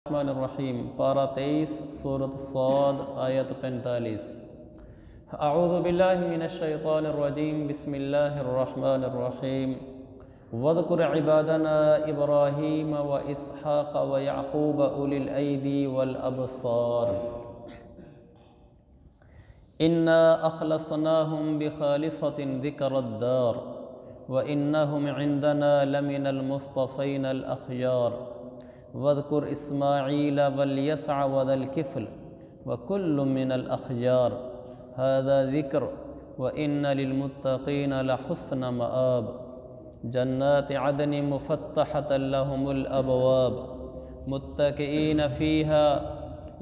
الرحمن الرحیم پارہ 23 سورۃ صاد آیت 45۔ اعوذ باللہ من الشیطان الرجیم بسم اللہ الرحمن الرحیم واذکر عبادنا ابراہیم واسحاق ویعقوب اولی الایدی والابصار انا اخلصناہم بخالصۃ ذکر الدار وانہم عندنا لمن المصطفین الاخیار واذکر اسماعیل والیسع وذا الکفل وکل من الاخیار ھذا ذکر وان للمتقین لحسن مآب جنات عدن مفتحۃ لهم الابواب متکئین فیہا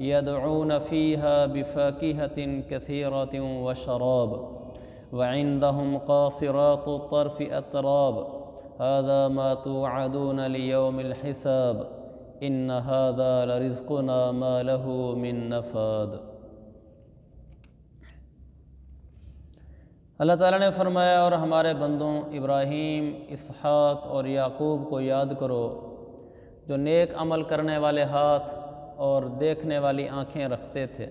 یدعون فیہا بفاکہۃ کثیرۃ وشراب وعندهم قاصرات الطرف اتراب ھذا ما توعدون لیوم الحساب ان ھذا لرزقنا ما له من نفاد۔ اللہ تعالیٰ نے فرمایا اور ہمارے بندوں ابراہیم، اسحاق اور یعقوب کو یاد کرو جو نیک عمل کرنے والے ہاتھ اور دیکھنے والی آنکھیں رکھتے تھے۔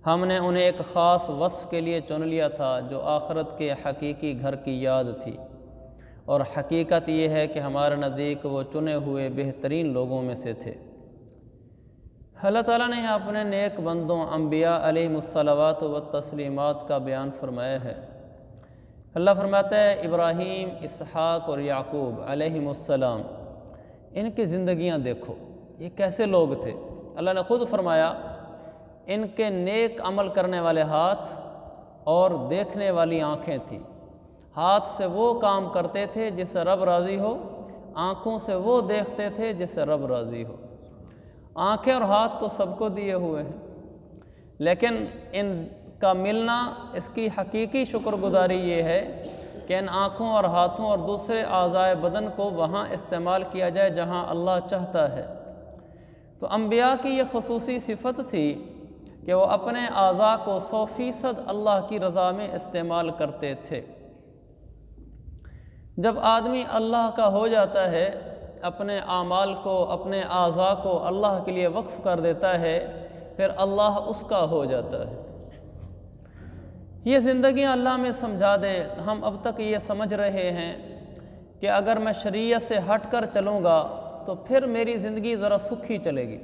ہم نے انہیں ایک خاص وصف کے لیے چن لیا تھا جو آخرت کے حقیقی گھر کی یاد تھی، اور حقیقت یہ ہے کہ ہمارے نزدیک وہ چنے ہوئے بہترین لوگوں میں سے تھے۔ اللہ تعالیٰ نے اپنے نیک بندوں انبیاء علیہم الصلوات والتسلیمات کا بیان فرمایا ہے۔ اللہ فرماتا ہے ابراہیم، اسحاق اور یعقوب علیہم السلام، ان کی زندگیاں دیکھو، یہ کیسے لوگ تھے۔ اللہ نے خود فرمایا ان کے نیک عمل کرنے والے ہاتھ اور دیکھنے والی آنکھیں تھیں۔ ہاتھ سے وہ کام کرتے تھے جس سے رب راضی ہو، آنکھوں سے وہ دیکھتے تھے جس سے رب راضی ہو۔ آنکھیں اور ہاتھ تو سب کو دیے ہوئے ہیں، لیکن ان کا ملنا، اس کی حقیقی شکر گزاری یہ ہے کہ ان آنکھوں اور ہاتھوں اور دوسرے اعضائے بدن کو وہاں استعمال کیا جائے جہاں اللہ چاہتا ہے۔ تو انبیاء کی یہ خصوصی صفت تھی کہ وہ اپنے اعضاء کو 100% اللہ کی رضا میں استعمال کرتے تھے۔ جب آدمی اللہ کا ہو جاتا ہے، اپنے اعمال کو، اپنے اعضاء کو اللہ کے لیے وقف کر دیتا ہے، پھر اللہ اس کا ہو جاتا ہے۔ یہ زندگیاں اللہ میں سمجھا دے۔ ہم اب تک یہ سمجھ رہے ہیں کہ اگر میں شریعت سے ہٹ کر چلوں گا تو پھر میری زندگی ذرا سکھی چلے گی،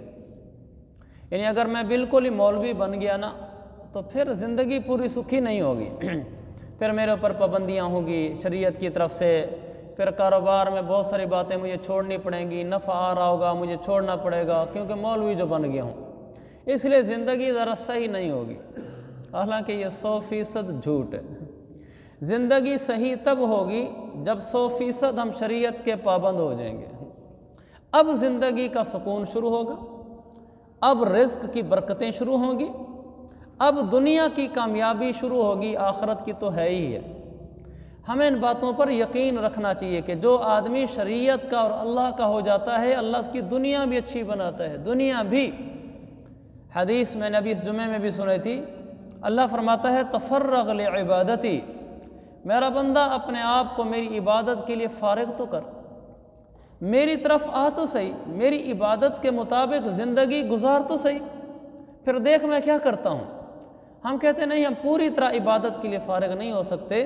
یعنی اگر میں بالکل ہی مولوی بن گیا نا تو پھر زندگی پوری سکھی نہیں ہوگی، پھر میرے اوپر پابندیاں ہوں گی شریعت کی طرف سے، پھر کاروبار میں بہت ساری باتیں مجھے چھوڑنی پڑیں گی، نفع آ رہا ہوگا مجھے چھوڑنا پڑے گا کیونکہ مولوی جو بن گیا ہوں، اس لیے زندگی ذرا صحیح نہیں ہوگی۔ حالانکہ یہ 100% جھوٹ ہے۔ زندگی صحیح تب ہوگی جب 100% ہم شریعت کے پابند ہو جائیں گے۔ اب زندگی کا سکون شروع ہوگا، اب رزق کی برکتیں شروع ہوں گی، اب دنیا کی کامیابی شروع ہوگی، آخرت کی تو ہے ہی ہے۔ ہمیں ان باتوں پر یقین رکھنا چاہیے کہ جو آدمی شریعت کا اور اللہ کا ہو جاتا ہے، اللہ اس کی دنیا بھی اچھی بناتا ہے، دنیا بھی۔ حدیث میں نبی اس جمعے میں بھی سنی تھی، اللہ فرماتا ہے تفرغ لعبادتی، میرا بندہ اپنے آپ کو میری عبادت کے لیے فارغ تو کر، میری طرف آ تو صحیح، میری عبادت کے مطابق زندگی گزار تو صحیح، پھر دیکھ میں کیا کرتا ہوں۔ ہم کہتے نہیں ہم پوری طرح عبادت کے لیے فارغ نہیں ہو سکتے،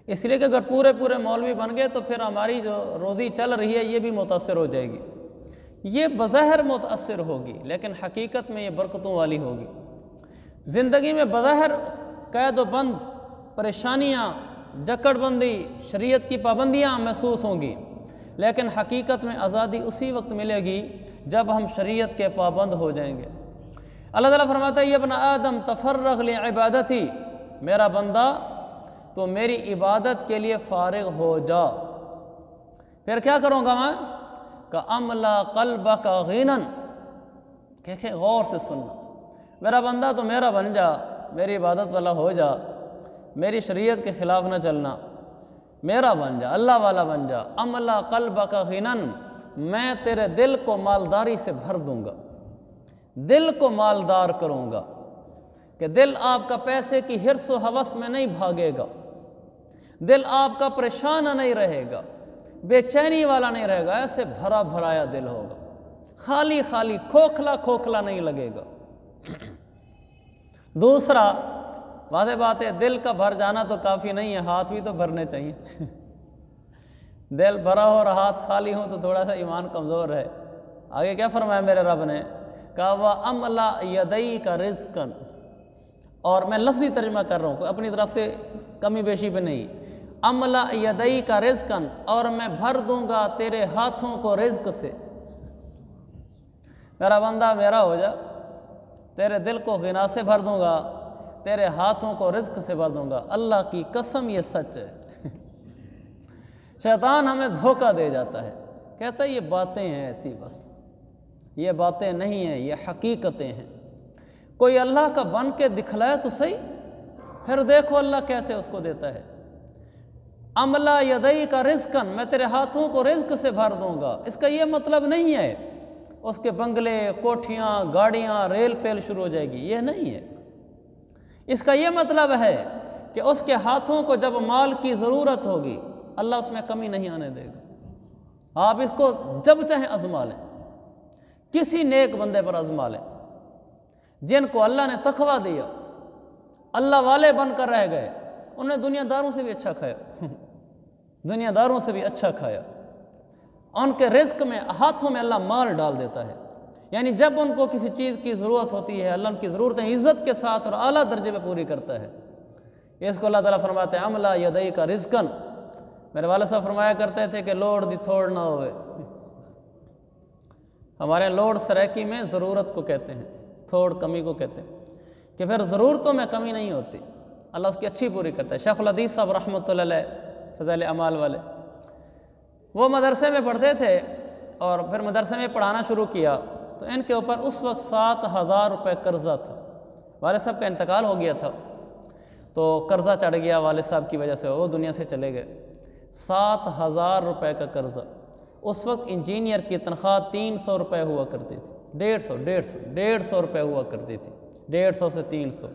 اس لیے کہ اگر پورے مولوی بن گئے تو پھر ہماری جو روزی چل رہی ہے یہ بھی متاثر ہو جائے گی۔ یہ بظاہر متاثر ہوگی لیکن حقیقت میں یہ برکتوں والی ہوگی۔ زندگی میں بظاہر قید و بند، پریشانیاں، جکڑ بندی، شریعت کی پابندیاں محسوس ہوں گی، لیکن حقیقت میں آزادی اسی وقت ملے گی جب ہم شریعت کے پابند ہو جائیں گے۔ اللہ تعالیٰ فرماتا ہے یا ابن آدم تفرغ لعبادتی، میرا بندہ تو میری عبادت کے لیے فارغ ہو جا۔ پھر کیا کروں گا میں؟ کہ املا قلبک غینا، کہ غور سے سننا، میرا بندہ تو میرا بن جا، میری عبادت والا ہو جا، میری شریعت کے خلاف نہ چلنا، میرا بن جا، اللہ والا بن جا۔ املا قلبک غینا، میں تیرے دل کو مالداری سے بھر دوں گا، دل کو مالدار کروں گا، کہ دل آپ کا پیسے کی حرص و ہوس میں نہیں بھاگے گا، دل آپ کا پریشان نہیں رہے گا، بے والا نہیں رہے گا، ایسے بھرا بھرایا دل ہوگا، خالی خالی، کھوکھلا کھوکھلا نہیں لگے گا۔ دوسرا، واضح بات ہے، دل کا بھر جانا تو کافی نہیں ہے، ہاتھ بھی تو بھرنے چاہیے۔ دل بھرا ہو اور ہاتھ خالی ہو تو تھوڑا سا ایمان کمزور ہے۔ آگے کیا فرمایا میرے رب نے؟ کہا وَأَمْلَأْ يَدَيْكَ رِزْقًا، اور میں لفظی ترجمہ کر رہا ہوں، اپنی طرف سے کمی بیشی پہ نہیں۔ أَمْلَأْ يَدَيْكَ رِزْقًا، اور میں بھر دوں گا تیرے ہاتھوں کو رزق سے۔ میرا بندہ میرا ہو جا، تیرے دل کو غنا سے بھر دوں گا، تیرے ہاتھوں کو رزق سے بھر دوں گا۔ اللہ کی قسم یہ سچ ہے۔ شیطان ہمیں دھوکہ دے جاتا ہے، کہتا ہے یہ باتیں ہیں ایسی، بس یہ باتیں نہیں ہیں، یہ حقیقتیں ہیں۔ کوئی اللہ کا بن کے دکھلائے تو صحیح، پھر دیکھو اللہ کیسے اس کو دیتا ہے۔ أَمْلَأْ يَدَيْكَ رِزْقًا، میں تیرے ہاتھوں کو رزق سے بھر دوں گا۔ اس کا یہ مطلب نہیں ہے اس کے بنگلے، کوٹھیاں، گاڑیاں، ریل پیل شروع ہو جائے گی، یہ نہیں ہے۔ اس کا یہ مطلب ہے کہ اس کے ہاتھوں کو جب مال کی ضرورت ہوگی، اللہ اس میں کمی نہیں آنے دے گا۔ آپ اس کو جب چاہیں آزما لیں، کسی نیک بندے پر آزما لیں، جن کو اللہ نے تقویٰ دیا، اللہ والے بن کر رہ گئے، انہیں دنیا داروں سے بھی اچھا کھایا، دنیا داروں سے بھی اچھا کھایا۔ ان کے رزق میں، ہاتھوں میں اللہ مال ڈال دیتا ہے، یعنی جب ان کو کسی چیز کی ضرورت ہوتی ہے، اللہ ان کی ضرورتیں عزت کے ساتھ اور اعلیٰ درجے پہ پوری کرتا ہے۔ اس کو اللہ تعالیٰ فرماتے ہیں أَمْلَأْ يَدَيْكَ رِزْقًا۔ میرے والد صاحب فرمایا کرتے تھے کہ لوڑ دی تھوڑ نہ ہوئے۔ ہمارے لوڑ سرائکی میں ضرورت کو کہتے ہیں، تھوڑ کمی کو کہتے ہیں، کہ پھر ضرورتوں میں کمی نہیں ہوتی، اللہ اس کی اچھی پوری کرتا ہے۔ شیخ الحدیث صاحب رحمۃ اللہ علیہ، فضائل اعمال والے، وہ مدرسے میں پڑھتے تھے، اور پھر مدرسے میں پڑھانا شروع کیا تو ان کے اوپر اس وقت 7,000 روپے قرضہ تھا۔ والد صاحب کا انتقال ہو گیا تھا تو قرضہ چڑھ گیا والد صاحب کی وجہ سے، وہ دنیا سے چلے گئے۔ 7,000 روپے کا قرضہ۔ اس وقت انجینئر کی تنخواہ 300 روپے ہوا کرتی تھی، 150 روپے ہوا کرتی تھی، 150 سے 300،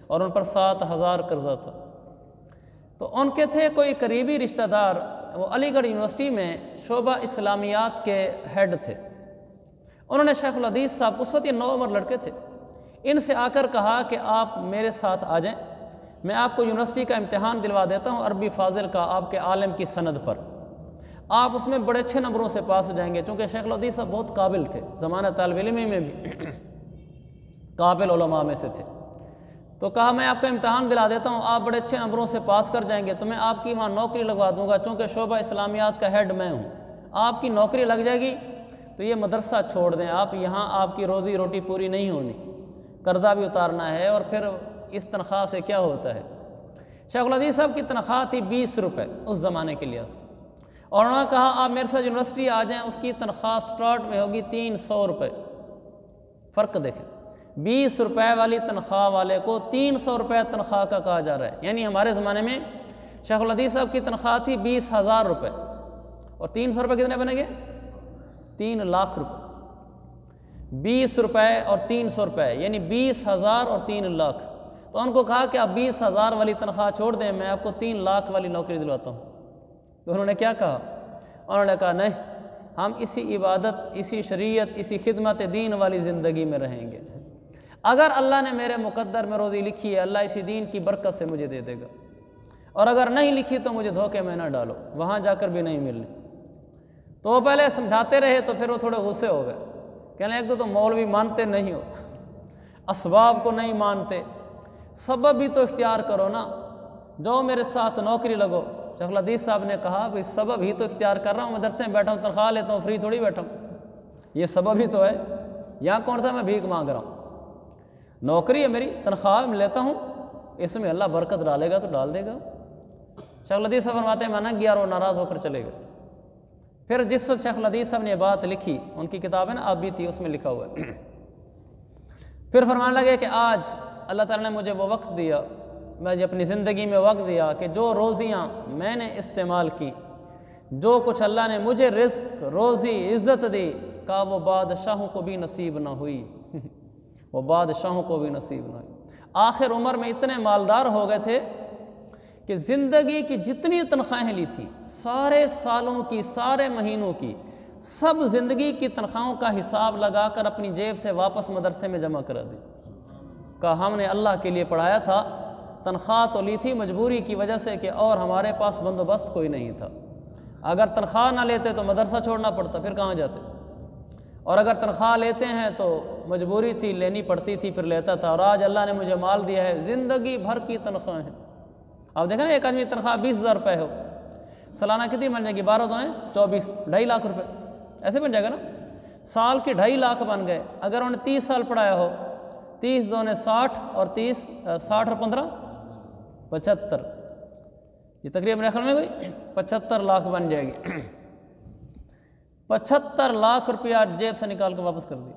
اور ان پر 7,000 قرضہ تھا۔ تو ان کے تھے کوئی قریبی رشتہ دار، وہ علی گڑھ یونیورسٹی میں شعبہ اسلامیات کے ہیڈ تھے۔ انہوں نے شیخ الحدیث صاحب، اس وقت یہ 9 عمر لڑکے تھے، ان سے آ کر کہا کہ آپ میرے ساتھ آ جائیں، میں آپ کو یونیورسٹی کا امتحان دلوا دیتا ہوں عربی فاضل کا، آپ کے عالم کی سند پر، آپ اس میں بڑے اچھے نمبروں سے پاس ہو جائیں گے، چونکہ شیخ الحدیث صاحب بہت قابل تھے، زمانہ طالب علمی میں بھی قابل علماء میں سے تھے۔ تو کہا میں آپ کا امتحان دلا دیتا ہوں، آپ بڑے اچھے نمبروں سے پاس کر جائیں گے تو میں آپ کی وہاں نوکری لگوا دوں گا، چونکہ شعبہ اسلامیات کا ہیڈ میں ہوں، آپ کی نوکری لگ جائے گی تو یہ مدرسہ چھوڑ دیں آپ، یہاں آپ کی روزی روٹی پوری نہیں ہونی، قرضہ بھی اتارنا ہے، اور پھر اس تنخواہ سے کیا ہوتا ہے۔ شیخ الحدیث صاحب کی تنخواہ تھی 20 روپے اس زمانے کے لحاظ، اور انہوں نے کہا آپ میرے ساتھ یونیورسٹی آ جائیں، اس کی تنخواہ سٹارٹ میں ہوگی 300 روپے۔ فرق دیکھیں، 20 روپے والی تنخواہ والے کو 300 روپے تنخواہ کا کہا جا رہا ہے، یعنی ہمارے زمانے میں شیخ الحدیث صاحب کی تنخواہ تھی 20,000 روپے، اور 300 روپے کتنے بنے گے؟ 3 لاکھ روپے۔ 20 روپے اور 300 روپے یعنی 20,000 اور 3 لاکھ۔ تو ان کو کہا کہ آپ 20,000 والی تنخواہ چھوڑ دیں، میں آپ کو 3 لاکھ والی نوکری دلواتا ہوں۔ تو انہوں نے کیا کہا؟ انہوں نے کہا نہیں، ہم اسی عبادت، اسی شریعت، اسی خدمت دین والی زندگی میں رہیں گے۔ اگر اللہ نے میرے مقدر میں روزی لکھی ہے، اللہ اسی دین کی برکت سے مجھے دے دے گا، اور اگر نہیں لکھی تو مجھے دھوکے میں نہ ڈالو، وہاں جا کر بھی نہیں ملنی۔ تو وہ پہلے سمجھاتے رہے تو پھر وہ تھوڑے غصے ہو گئے، کہنے ایک تو مولوی مانتے نہیں ہو، اسباب کو نہیں مانتے، سبب بھی تو اختیار کرو نا، جو میرے ساتھ نوکری لگو۔ شیخ الحدیث صاحب نے کہا بھئی سبب ہی تو اختیار کر رہا ہوں، مدرسے میں بیٹھا ہوں، تنخواہ لیتا ہوں، فری تھوڑی بیٹھا ہوں، یہ سبب ہی تو ہے، یہاں کون سا میں بھیک مانگ رہا ہوں، نوکری ہے میری، تنخواہ میں لیتا ہوں، اس میں اللہ برکت ڈالے گا تو ڈال دے گا۔ شیخ الحدیث صاحب فرماتے ہیں میں نہ گیا، اور وہ ناراض ہو کر چلے گئے۔ پھر جس وقت شیخ الحدیث صاحب نے یہ بات لکھی، ان کی کتاب ہے نا آپ بھی تھی، اس میں لکھا ہوا ہے، پھر فرمانے لگے کہ آج اللہ تعالیٰ نے مجھے وہ وقت دیا، مجھے اپنی زندگی میں وقت دیا کہ جو روزیاں میں نے استعمال کی، جو کچھ اللہ نے مجھے رزق، روزی، عزت دی، کہا وہ بادشاہوں کو بھی نصیب نہ ہوئی، وہ بادشاہوں کو بھی نصیب نہ ہوئی۔ آخر عمر میں اتنے مالدار ہو گئے تھے کہ زندگی کی جتنی تنخواہیں لی تھیں، سارے سالوں کی، سارے مہینوں کی، سب زندگی کی تنخواہوں کا حساب لگا کر اپنی جیب سے واپس مدرسے میں جمع کرا دی۔ کہا ہم نے اللہ کے لیے پڑھایا تھا، تنخواہ تو لی تھی مجبوری کی وجہ سے کہ اور ہمارے پاس بندوبست کوئی نہیں تھا۔ اگر تنخواہ نہ لیتے تو مدرسہ چھوڑنا پڑتا، پھر کہاں جاتے؟ اور اگر تنخواہ لیتے ہیں تو مجبوری تھی، لینی پڑتی تھی، پھر لیتا تھا۔ اور آج اللہ نے مجھے مال دیا ہے، زندگی بھر کی تنخواہ ہے۔ آپ دیکھیں نا، ایک آدمی تنخواہ 20,000 روپے ہو، سالانہ کتنی بن جائے گی؟ 12 دونے 24، 2.5 لاکھ روپے ایسے بن جائے گا نا۔ سال کے 2.5 لاکھ بن گئے۔ اگر انہوں نے 30 سال پڑھایا ہو، 30 دونے 60 اور 30 60 اور 15 75، یہ تقریباً میرے خیال میں کوئی 75 لاکھ بن جائے گی۔ 75 لاکھ روپیہ جیب سے نکال کے واپس کر دی۔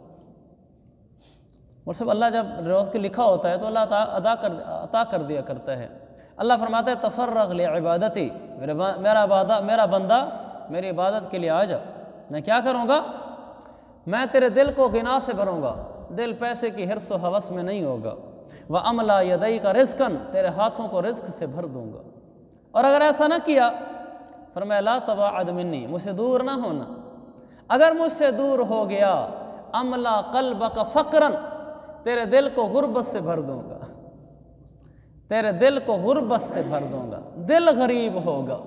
اور سب اللہ جب روز کے لکھا ہوتا ہے تو اللہ عطا کر دیا کرتا ہے۔ اللہ فرماتا ہے تفرغ لعبادتی، میرا بندہ میری عبادت کے لیے آ جا، میں کیا کروں گا؟ میں تیرے دل کو غنا سے بھروں گا، دل پیسے کی حرص و ہوس میں نہیں ہوگا۔ وَأَمْلَا يَدَيْكَ رِزْقًا، تیرے ہاتھوں کو رزق سے بھر دوں گا۔ اور اگر ایسا نہ کیا، فرمایا لا تباعد منی، مجھ سے دور نہ ہونا۔ اگر مجھ سے دور ہو گیا، املا قلبک فقراً، تیرے دل کو غربت سے بھر دوں گا، تیرے دل کو غربت سے بھر دوں گا، دل غریب ہوگا،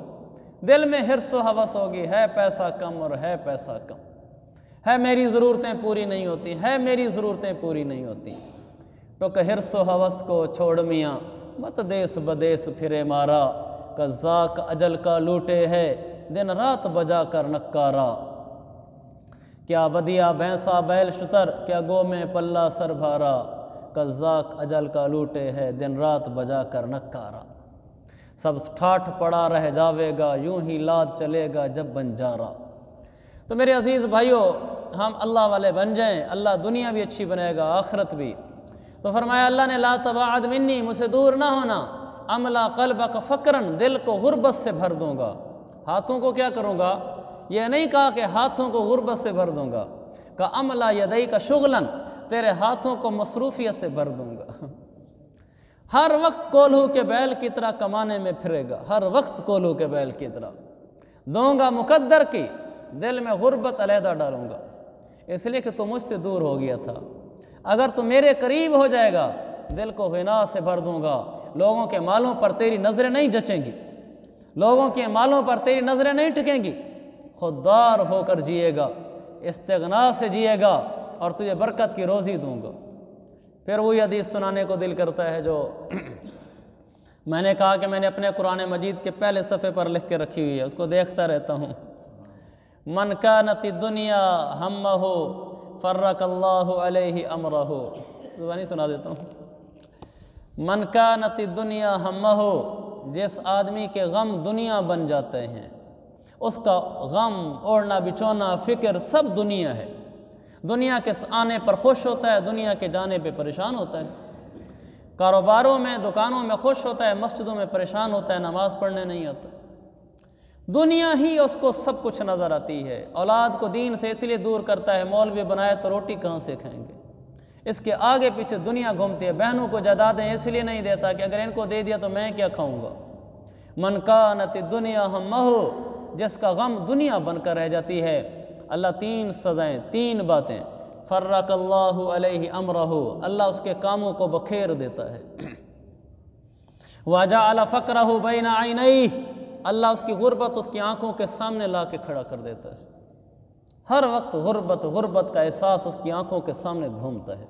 دل میں حرص و ہوس ہوگی، ہے پیسہ کم اور ہے پیسہ کم، ہے میری ضرورتیں پوری نہیں ہوتی، ہے میری ضرورتیں پوری نہیں ہوتی۔ تو کہ حرص و ہوس کو چھوڑ میاں، مت دیس بدیس پھرے مارا، قذاق اجل کا لوٹے ہے دن رات بجا کر نکارا۔ کیا بدیا بھینسا بیل شتر، کیا گو میں پلہ سر بھارا، قذاق اجل کا لوٹے ہے دن رات بجا کر نکارا۔ سب ٹھاٹھ پڑا رہ جاوے گا، یوں ہی لاد چلے گا جب بنجارا۔ تو میرے عزیز بھائیو، ہم اللہ والے بن جائیں، اللہ دنیا بھی اچھی بنائے گا، آخرت بھی۔ تو فرمایا اللہ نے لا تباعد منی، مجھ سے دور نہ ہونا، املا قلبک فقراً، دل کو غربت سے بھر دوں گا۔ ہاتھوں کو کیا کروں گا؟ یہ نہیں کہا کہ ہاتھوں کو غربت سے بھر دوں گا، کہ املا یدیک شغلاً، تیرے ہاتھوں کو مصروفیت سے بھر دوں گا۔ ہر وقت کولہو کے بیل کی طرح کمانے میں پھرے گا، ہر وقت کولہو کے بیل کی طرح دوں گا مقدر کی، دل میں غربت علیحدہ ڈالوں گا، اس لیے کہ تو مجھ سے دور ہو گیا تھا۔ اگر تو میرے قریب ہو جائے گا، دل کو غنا سے بھر دوں گا، لوگوں کے مالوں پر تیری نظریں نہیں جچیں گی، لوگوں کے مالوں پر تیری نظریں نہیں ٹکیں گی، خوددار ہو کر جیے گا، استغنا سے جیے گا، اور تجھے برکت کی روزی دوں گا۔ پھر وہی حدیث سنانے کو دل کرتا ہے جو میں نے کہا کہ میں نے اپنے قرآن مجید کے پہلے صفحے پر لکھ کے رکھی ہوئی ہے، اس کو دیکھتا رہتا ہوں۔ من کانت الدنیا ہمہ فرق اللہ علیہ امرہ، زبانی سنا دیتا ہوں۔ من کانت الدنیا ہمہ، جس آدمی کے غم دنیا بن جاتے ہیں، اس کا غم، اوڑھنا بچھونا، فکر سب دنیا ہے، دنیا کے آنے پر خوش ہوتا ہے، دنیا کے جانے پہ پریشان ہوتا ہے، کاروباروں میں دکانوں میں خوش ہوتا ہے، مسجدوں میں پریشان ہوتا ہے، نماز پڑھنے نہیں آتا۔ دنیا ہی اس کو سب کچھ نظر آتی ہے۔ اولاد کو دین سے اس لیے دور کرتا ہے، مولوی بنائے تو روٹی کہاں سے کھائیں گے، اس کے آگے پیچھے دنیا گھومتی ہے۔ بہنوں کو جائیدادیں اس لیے نہیں دیتا کہ اگر ان کو دے دیا تو میں کیا کھاؤں گا۔ من کانت الدنیا ہمہ، جس کا غم دنیا بن کر رہ جاتی ہے، اللہ 3 سزائیں، 3 باتیں، فرق اللہ علیہ امرہ، اللہ اس کے کاموں کو بکھیر دیتا ہے۔ وجعل فقرہ بین عینیہ، اللہ اس کی غربت اس کی آنکھوں کے سامنے لا کے کھڑا کر دیتا ہے۔ ہر وقت غربت کا احساس اس کی آنکھوں کے سامنے گھومتا ہے۔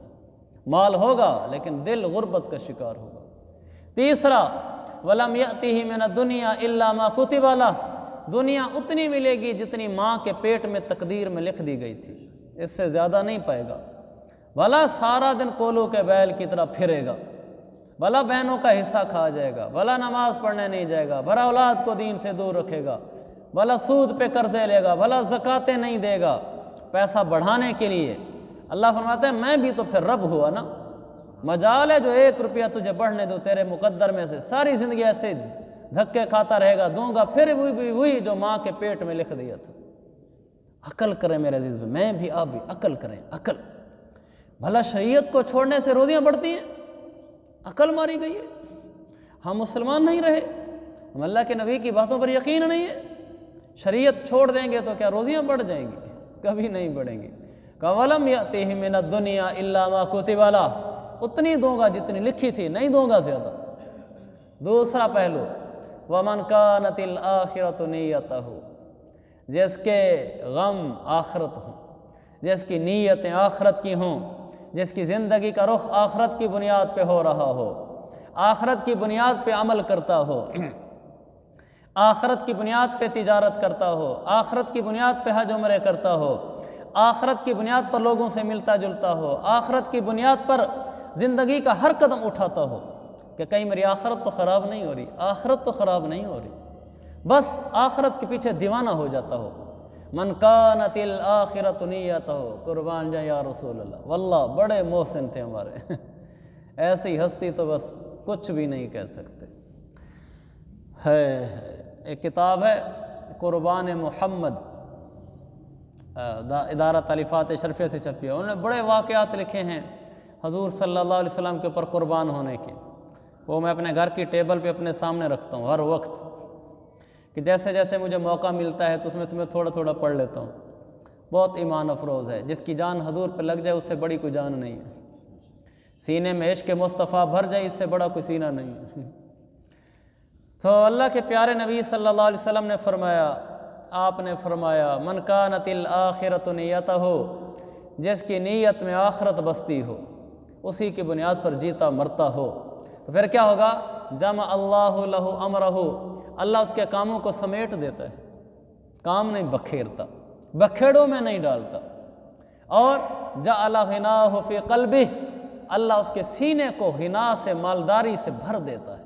مال ہوگا لیکن دل غربت کا شکار ہوگا۔ تیسرا، وَلَمْ يَأْتِهِ مِنَ الدُّنْيَا إِلَّا مَا كُتِبَ لَهُ، دنیا اتنی ملے گی جتنی ماں کے پیٹ میں تقدیر میں لکھ دی گئی تھی، اس سے زیادہ نہیں پائے گا۔ بھلا سارا دن کولو کے بیل کی طرح پھرے گا، بھلا بہنوں کا حصہ کھا جائے گا، بھلا نماز پڑھنے نہیں جائے گا، بھلا اولاد کو دین سے دور رکھے گا، بھلا سود پہ قرضے لے گا، بھلا زکاتیں نہیں دے گا پیسہ بڑھانے کے لیے۔ اللہ فرماتا ہے میں بھی تو پھر رب ہوا نا، مجال ہے جو 1 روپیہ تجھے بڑھنے دو تیرے مقدر میں سے، ساری زندگی ایسے دھکے کھاتا رہے گا، دوں گا پھر وہی جو ماں کے پیٹ میں لکھ دیا تھا۔ عقل کریں میرے عزیز بھائی، میں بھی آپ بھی عقل کریں، عقل۔ بھلا شریعت کو چھوڑنے سے روزیاں بڑھتی ہیں؟ عقل ماری گئی ہے، ہم مسلمان نہیں رہے، ہم اللہ کے نبی کی باتوں پر یقین نہیں ہے، شریعت چھوڑ دیں گے تو کیا روزیاں بڑھ جائیں گی؟ کبھی نہیں بڑھیں گی۔ وَلَمْ يَأْتِهِم مِّنَ الدُّنْيَا إِلَّا مَا كُتِبَ لَهُ، اتنی دوں گا جتنی لکھی تھی، نہیں دوں گا زیادہ۔ دوسرا پہلو، وَمَنْ كَانَتِ الْآخِرَةُ نِيَّتَهُ، جس کے غم آخرت ہوں، جس کی نیتیں آخرت کی ہوں، جس کی زندگی کا رخ آخرت کی بنیاد پہ ہو رہا ہو، آخرت کی بنیاد پہ عمل کرتا ہو، آخرت کی بنیاد پہ تجارت کرتا ہو، آخرت کی بنیاد پہ حج عمرے کرتا ہو، آخرت کی بنیاد پر لوگوں سے ملتا جلتا ہو، آخرت کی بنیاد پر زندگی کا ہر قدم اٹھاتا ہو کہ کہیں میری آخرت تو خراب نہیں ہو رہی، آخرت تو خراب نہیں ہو رہی، بس آخرت کے پیچھے دیوانہ ہو جاتا ہو۔ من کانت الآخرۃ نیتہ، قربان جائے یا رسول اللہ، واللہ بڑے محسن تھے ہمارے، ایسی ہستی تو بس کچھ بھی نہیں کہہ سکتے۔ ہے ایک کتاب ہے قربان محمد، ادارہ تالیفات شرفیہ سے چھپی ہے، انہوں نے بڑے واقعات لکھے ہیں حضور صلی اللہ علیہ وسلم کے اوپر قربان ہونے کے، وہ میں اپنے گھر کی ٹیبل پہ اپنے سامنے رکھتا ہوں ہر وقت، کہ جیسے جیسے مجھے موقع ملتا ہے تو اس میں سے میں تھوڑا تھوڑا پڑھ لیتا ہوں۔ بہت ایمان افروز ہے، جس کی جان حضور پہ لگ جائے اس سے بڑی کوئی جان نہیں ہے، سینے میں عشق مصطفیٰ بھر جائے اس سے بڑا کوئی سینہ نہیں ہے۔ تو اللہ کے پیارے نبی صلی اللہ علیہ وسلم نے فرمایا، آپ نے فرمایا، من کانت الآخرۃ نیتہ، جس کی نیت میں آخرت بستی ہو، اسی کی بنیاد پر جیتا مرتا ہو، تو پھر کیا ہوگا؟ جمع اللہ لہ امرہ، اللہ اس کے کاموں کو سمیٹ دیتا ہے، کام نہیں بکھیرتا، بکھیڑوں میں نہیں ڈالتا، اور جعل غناہ فی قلبہ، اللہ اس کے سینے کو غنا سے، مالداری سے بھر دیتا ہے،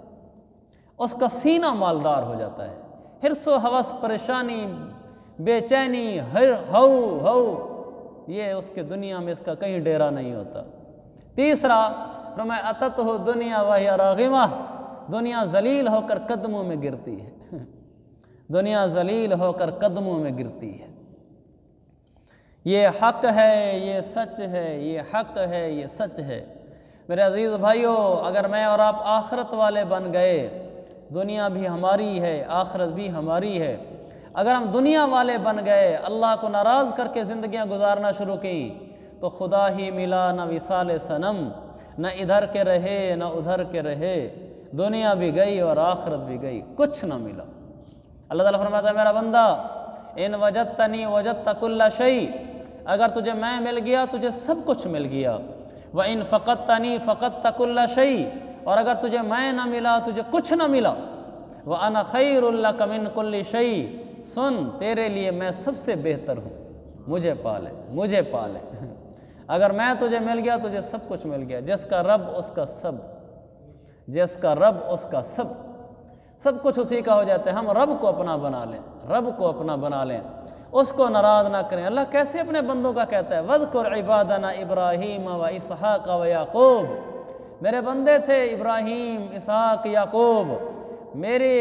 اس کا سینہ مالدار ہو جاتا ہے، حرص و ہوس، پریشانی، بے چینی، ہو یہ اس کے دنیا میں اس کا کہیں ڈیرا نہیں ہوتا۔ تیسرا فرمایا اتتہ دنیا وہی راغمہ، دنیا ذلیل ہو کر قدموں میں گرتی ہے، دنیا ذلیل ہو کر قدموں میں گرتی ہے۔ یہ حق ہے، یہ سچ ہے، یہ حق ہے، یہ سچ ہے۔ میرے عزیز بھائیوں، اگر میں اور آپ آخرت والے بن گئے، دنیا بھی ہماری ہے، آخرت بھی ہماری ہے۔ اگر ہم دنیا والے بن گئے، اللہ کو ناراض کر کے زندگیاں گزارنا شروع کی، تو خدا ہی ملا نہ وصال صنم، نہ ادھر کے رہے نہ ادھر کے رہے، دنیا بھی گئی اور آخرت بھی گئی، کچھ نہ ملا۔ اللہ تعالیٰ فرماتا ہے میرا بندہ، ان وجدتنی وجدت کل شیء، اگر تجھے میں مل گیا تجھے سب کچھ مل گیا، وَإِن فَقَدتَنِي فَقَدتَ كُلَّ شَيْءٍ، اور اگر تجھے میں نہ ملا تجھے کچھ نہ ملا، وَأَنَا خَيْرٌ لَكَ مِن كُلِّ شَيْءٍ، سن تیرے لیے میں سب سے بہتر ہوں، مجھے پالے، مجھے پالے۔ اگر میں تجھے مل گیا تجھے سب کچھ مل گیا، جس کا رب اس کا سب، جس کا رب اس کا سب، سب کچھ اسی کا ہو جاتا ہے۔ ہم رب کو اپنا بنا لیں، رب کو اپنا بنا لیں، اس کو ناراض نہ کریں۔ اللہ کیسے اپنے بندوں کا کہتا ہے، وَاذْكُرْ عِبَادَنَا إِبْرَاهِيمَ وَإِسْحَاقَ وَيَعْقُوبَ، میرے بندے تھے ابراہیم، اسحاق، یعقوب، میرے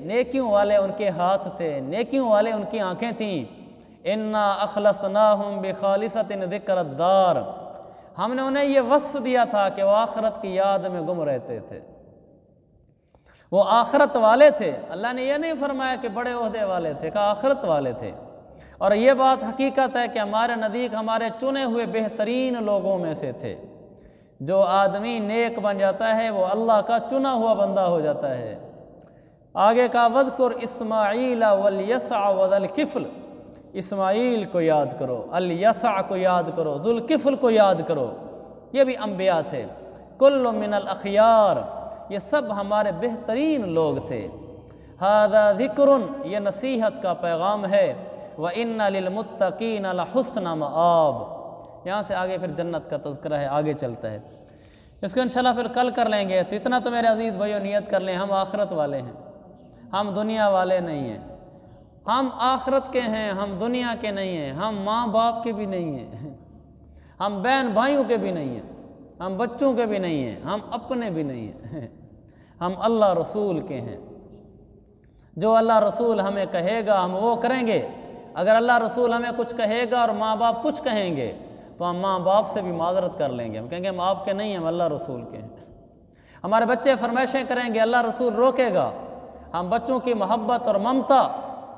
نیکیوں والے ان کے ہاتھ تھے، نیکیوں والے ان کی آنکھیں تھیں۔ اِنَّا أَخْلَصْنَاهُمْ بِخَالِصَةٍ ذِكْرَ الدَّارِ، ہم نے انہیں یہ وصف دیا تھا کہ وہ آخرت کی یاد میں گم رہتے تھے، وہ آخرت والے تھے۔ اللہ نے یہ نہیں فرمایا کہ بڑے عہدے والے تھے، کہ آخرت والے تھے۔ اور یہ بات حقیقت ہے کہ ہمارے نزدیک ہمارے چنے ہوئے بہترین لوگوں میں سے تھے۔ جو آدمی نیک بن جاتا ہے وہ اللہ کا چنا ہوا بندہ ہو جاتا ہے۔ آگے کا وَاذْكُرْ إِسْمَاعِيلَ وَالْيَسَعَ وَذَا الْكِفْلِ، اسماعیل کو یاد کرو، الیسع کو یاد کرو، ذو الکفل کو یاد کرو، یہ بھی انبیاء تھے۔ کل من الاخیار، یہ سب ہمارے بہترین لوگ تھے۔ ھذا ذکر، یہ نصیحت کا پیغام ہے۔ وَإِنَّ لِلْمُتَّقِينَ لَحُسْنَ مآب، یہاں سے آگے پھر جنت کا تذکرہ ہے، آگے چلتا ہے، اس کو انشاءاللہ پھر کل کر لیں گے۔ تو اتنا تو میرے عزیز بھائیو نیت کر لیں، ہم آخرت والے ہیں، ہم دنیا والے نہیں ہیں۔ ہم آخرت کے ہیں، ہم دنیا کے نہیں ہیں، ہم ماں باپ کے بھی نہیں ہیں، ہم بہن بھائیوں کے بھی نہیں ہیں، ہم بچوں کے بھی نہیں ہیں، ہم اپنے بھی نہیں ہیں، ہم اللہ رسول کے ہیں۔ جو اللہ رسول ہمیں کہے گا ہم وہ کریں گے۔ اگر اللہ رسول ہمیں کچھ کہے گا اور ماں باپ کچھ کہیں گے تو ہم ماں باپ سے بھی معذرت کر لیں گے، ہم کہیں گے ہم آپ کے نہیں ہیں، ہم اللہ رسول کے ہیں۔ ہمارے بچے فرمائشیں کریں گے، اللہ رسول روکے گا، ہم بچوں کی محبت اور ممتا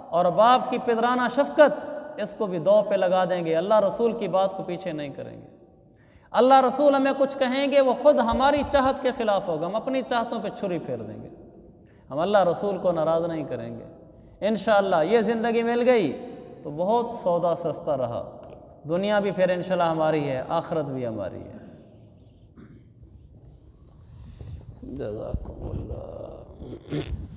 اور باپ کی پدرانہ شفقت اس کو بھی دو پہ لگا دیں گے، اللہ رسول کی بات کو پیچھے نہیں کریں گے۔ اللہ رسول ہمیں کچھ کہیں گے وہ خود ہماری چاہت کے خلاف ہوگا، ہم اپنی چاہتوں پہ چھری پھیر دیں گے، ہم اللہ رسول کو ناراض نہیں کریں گے۔ انشاءاللہ یہ زندگی مل گئی تو بہت سودا سستا رہا، دنیا بھی پھر انشاءاللہ ہماری ہے، آخرت بھی ہماری ہے۔ جزاکم اللہ۔